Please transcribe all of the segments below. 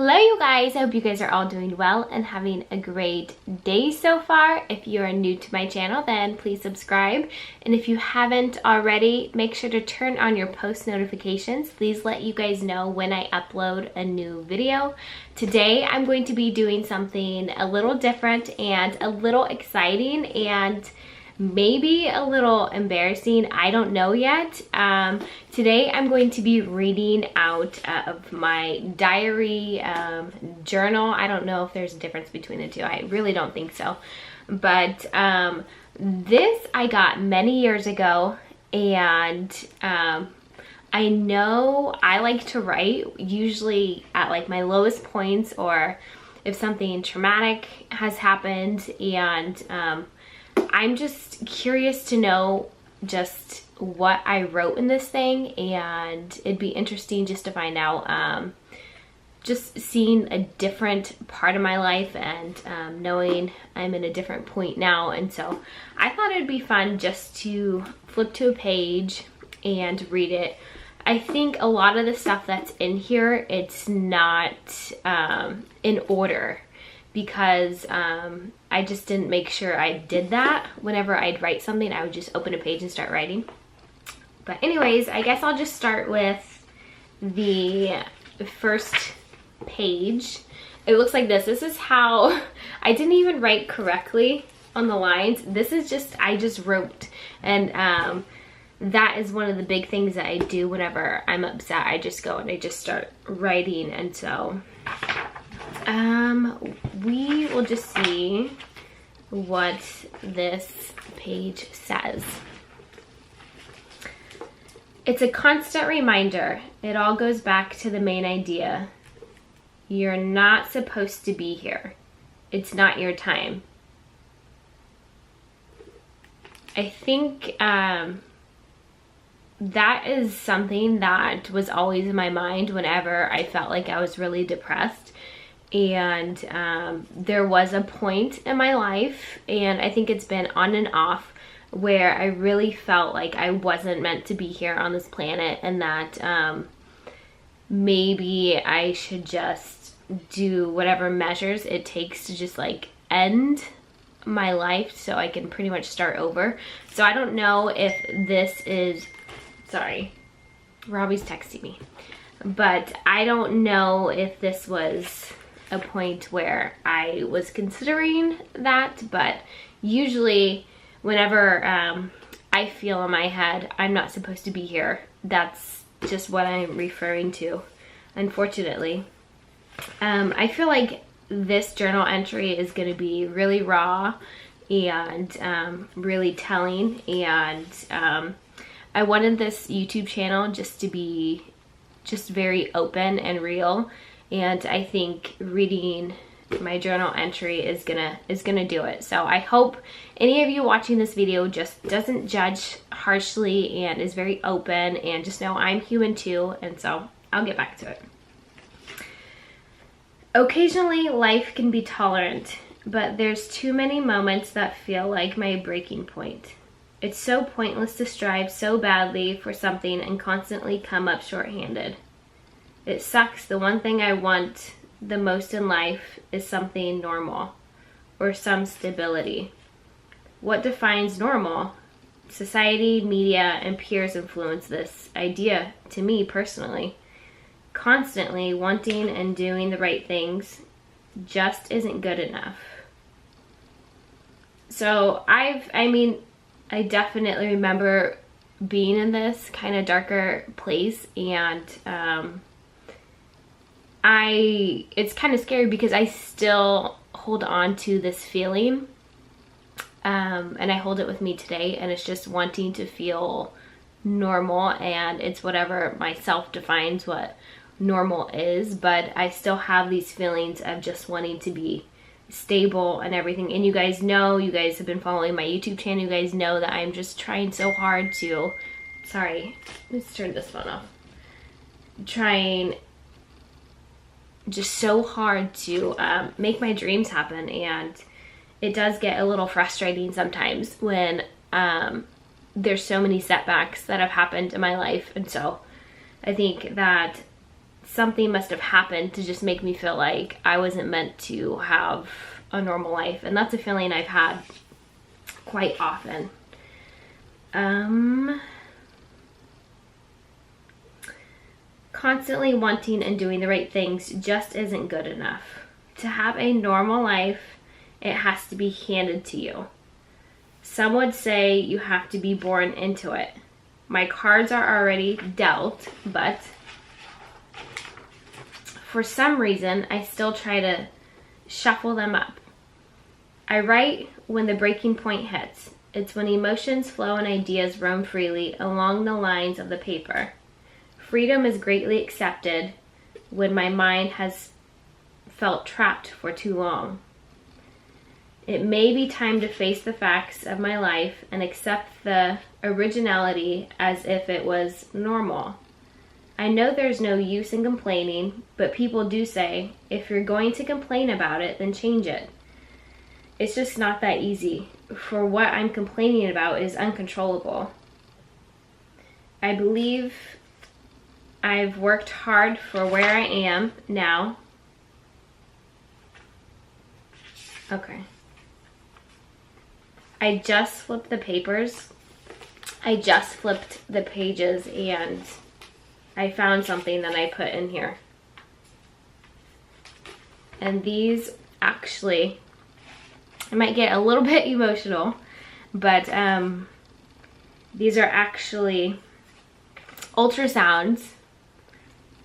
Hello you guys, I hope you guys are all doing well and having a great day so far. If you are new to my channel, then please subscribe. And if you haven't already, make sure to turn on your post notifications. Please let you guys know when I upload a new video. Today I'm going to be doing something a little different and a little exciting and maybe a little embarrassing, I don't know yet. Today I'm going to be reading out of my diary journal. I don't know if there's a difference between the two. I really don't think so. But this I got many years ago, and I know I like to write usually at like my lowest points or if something traumatic has happened, and I'm just curious to know just what I wrote in this thing, and it'd be interesting just to find out, just seeing a different part of my life and knowing I'm in a different point now. And so I thought it'd be fun just to flip to a page and read it. I think a lot of the stuff that's in here, it's not in order, because I just didn't make sure I did that. Whenever I'd write something, I would just open a page and start writing. But anyways, I guess I'll just start with the first page. It looks like this. This is how, I didn't even write correctly on the lines. This is just, I just wrote. And that is one of the big things that I do whenever I'm upset. I just go and I just start writing. And so we will just see what this page says. It's a constant reminder. It all goes back to the main idea. You're not supposed to be here. It's not your time. I think that is something that was always in my mind whenever I felt like I was really depressed. And there was a point in my life, and I think it's been on and off, where I really felt like I wasn't meant to be here on this planet, and that maybe I should just do whatever measures it takes to just like end my life so I can pretty much start over. So I don't know if this is, sorry, Robbie's texting me, but I don't know if this was a point where I was considering that, but usually whenever I feel in my head I'm not supposed to be here, that's just what I'm referring to, unfortunately. I feel like this journal entry is going to be really raw and really telling, and I wanted this YouTube channel just to be just very open and real. And I think reading my journal entry is gonna do it. So I hope any of you watching this video just doesn't judge harshly and is very open, and just know I'm human too. And so I'll get back to it. Occasionally life can be tolerant, but there's too many moments that feel like my breaking point. It's so pointless to strive so badly for something and constantly come up short-handed. It sucks. The one thing I want the most in life is something normal, or some stability. What defines normal? Society, media, and peers influence this idea to me personally. Constantly wanting and doing the right things just isn't good enough. So I definitely remember being in this kind of darker place, and it's kind of scary because I still hold on to this feeling, and I hold it with me today, and it's just wanting to feel normal, and it's whatever myself defines what normal is, but I still have these feelings of just wanting to be stable and everything. And you guys know, you guys have been following my YouTube channel, you guys know that I'm just trying so hard to, sorry, let's turn this phone off, trying just so hard to make my dreams happen. And it does get a little frustrating sometimes when there's so many setbacks that have happened in my life. And so I think that something must have happened to just make me feel like I wasn't meant to have a normal life. And that's a feeling I've had quite often. Constantly wanting and doing the right things just isn't good enough. To have a normal life, it has to be handed to you. Some would say you have to be born into it. My cards are already dealt, but for some reason, I still try to shuffle them up. I write when the breaking point hits. It's when emotions flow and ideas roam freely along the lines of the paper. Freedom is greatly accepted when my mind has felt trapped for too long. It may be time to face the facts of my life and accept the originality as if it was normal. I know there's no use in complaining, but people do say, if you're going to complain about it, then change it. It's just not that easy, for what I'm complaining about is uncontrollable. I believe I've worked hard for where I am now. Okay. I just flipped the papers. I just flipped the pages and I found something that I put in here. And these actually, I might get a little bit emotional, but these are actually ultrasounds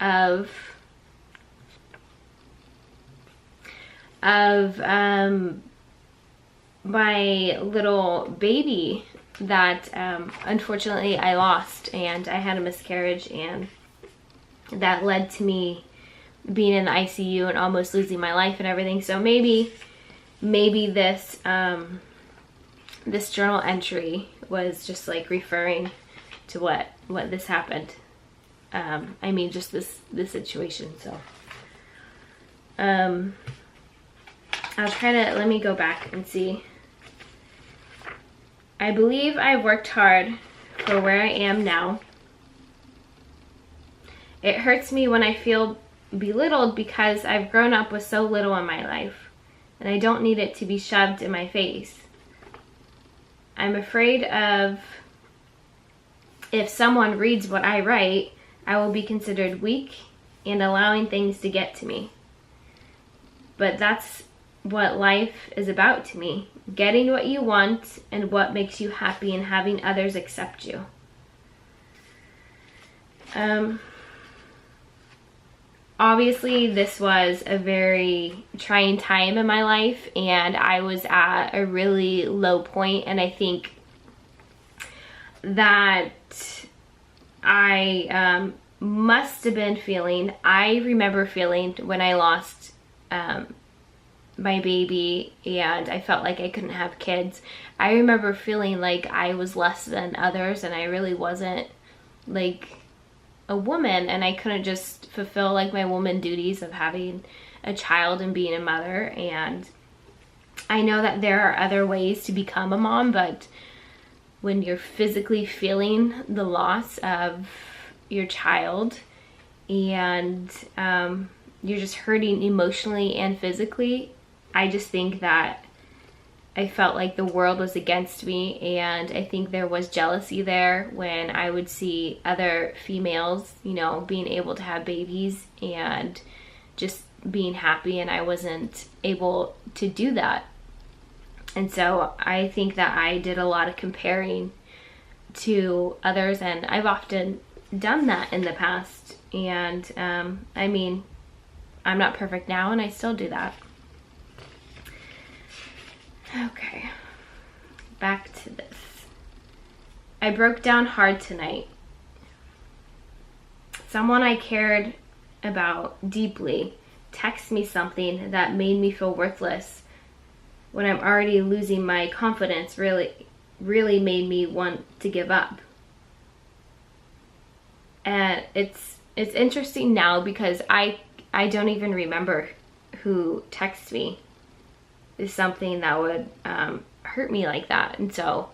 of my little baby that unfortunately I lost, and I had a miscarriage, and that led to me being in the ICU and almost losing my life and everything. So maybe this this journal entry was just like referring to what this happened. I mean, just this situation. So I'll try to, let me go back and see. I believe I've worked hard for where I am now. It hurts me when I feel belittled because I've grown up with so little in my life, and I don't need it to be shoved in my face. I'm afraid of if someone reads what I write, I will be considered weak and allowing things to get to me. But that's what life is about to me. Getting what you want and what makes you happy and having others accept you. Obviously, this was a very trying time in my life, and I was at a really low point, and I think that I must have been feeling, I remember feeling when I lost my baby and I felt like I couldn't have kids. I remember feeling like I was less than others, and I really wasn't like a woman, and I couldn't just fulfill like my woman duties of having a child and being a mother. And I know that there are other ways to become a mom, but when you're physically feeling the loss of your child and you're just hurting emotionally and physically, I just think that I felt like the world was against me, and I think there was jealousy there when I would see other females, you know, being able to have babies and just being happy, and I wasn't able to do that. And so I think that I did a lot of comparing to others, and I've often done that in the past. And I mean, I'm not perfect now, and I still do that. Okay, back to this. I broke down hard tonight. Someone I cared about deeply texted me something that made me feel worthless when I'm already losing my confidence. Really made me want to give up. And it's interesting now because I don't even remember who texted me. Is something that would hurt me like that. And so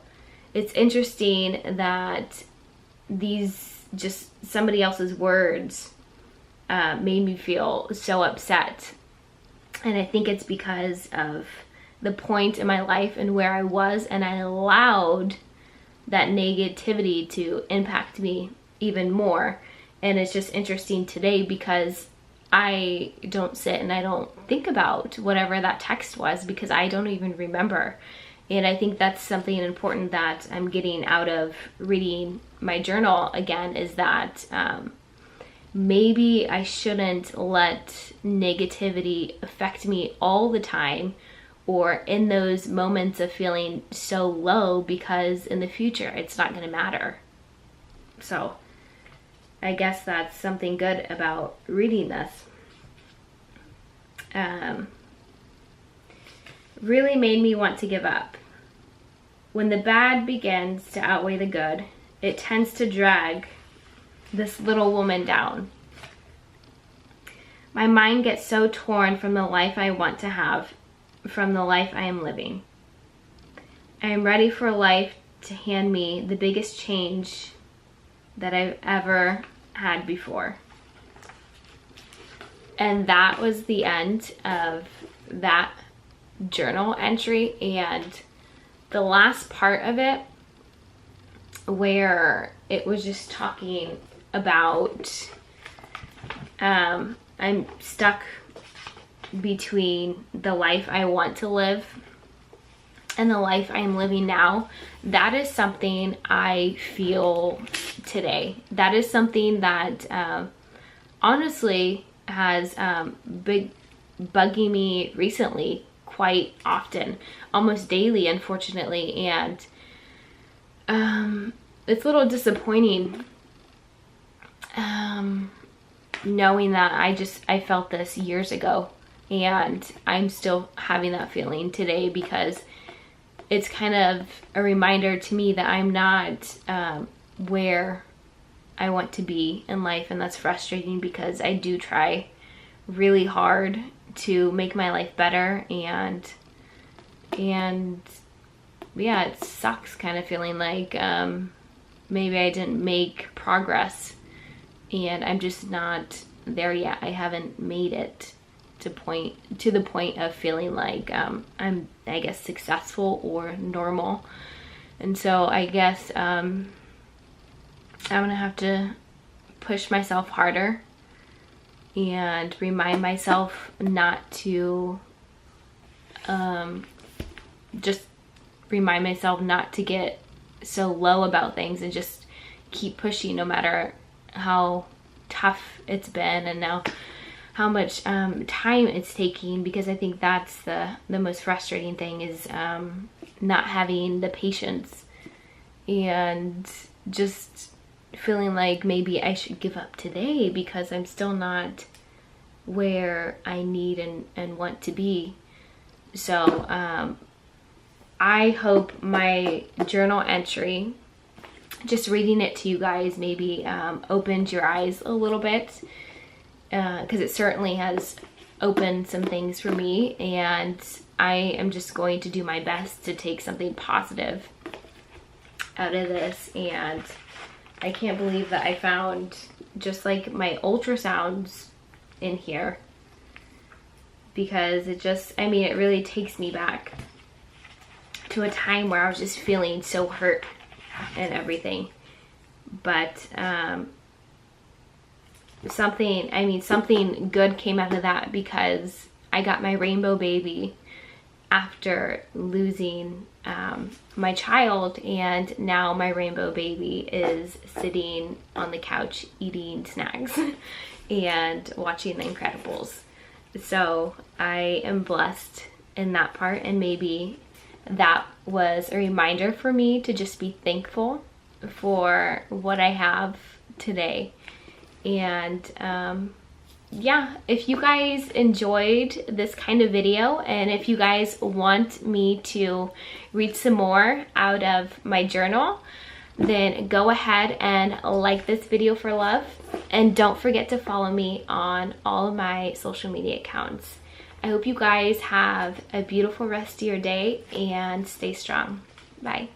it's interesting that these just somebody else's words made me feel so upset. And I think it's because of the point in my life and where I was, and I allowed that negativity to impact me even more. And it's just interesting today because I don't sit and I don't think about whatever that text was, because I don't even remember. And I think that's something important that I'm getting out of reading my journal again, is that maybe I shouldn't let negativity affect me all the time, or in those moments of feeling so low, because in the future it's not going to matter. So I guess that's something good about reading this. Really made me want to give up. When the bad begins to outweigh the good, it tends to drag this little woman down. My mind gets so torn from the life I want to have, from the life I am living. I am ready for life to hand me the biggest change that I've ever had before. And that was the end of that journal entry. And the last part of it, where it was just talking about I'm stuck between the life I want to live and the life I am living now. That is something I feel today. That is something that honestly has been bugging me recently quite often, almost daily, unfortunately. And it's a little disappointing knowing that I felt this years ago, and I'm still having that feeling today, because it's kind of a reminder to me that I'm not where I want to be in life. And that's frustrating, because I do try really hard to make my life better, and yeah, it sucks kind of feeling like maybe I didn't make progress, and I'm just not there yet. I haven't made it to the point of feeling like I'm, I guess, successful or normal. And so I guess I'm gonna have to push myself harder and remind myself not to just remind myself not to get so low about things, and just keep pushing no matter how tough it's been, and now how much time it's taking. Because I think that's the most frustrating thing, is not having the patience, and just feeling like maybe I should give up today because I'm still not where I need and want to be. So I hope my journal entry, just reading it to you guys, maybe opened your eyes a little bit, because it certainly has opened some things for me, and I am just going to do my best to take something positive out of this. And I can't believe that I found just like my ultrasounds in here, because it just, I mean, it really takes me back to a time where I was just feeling so hurt and everything. But something good came out of that, because I got my rainbow baby after losing my child, and now my rainbow baby is sitting on the couch eating snacks and watching The Incredibles. So I am blessed in that part, and maybe that was a reminder for me to just be thankful for what I have today. And yeah, if you guys enjoyed this kind of video, and if you guys want me to read some more out of my journal, then go ahead and like this video for love, and don't forget to follow me on all of my social media accounts. I hope you guys have a beautiful rest of your day, and stay strong. Bye.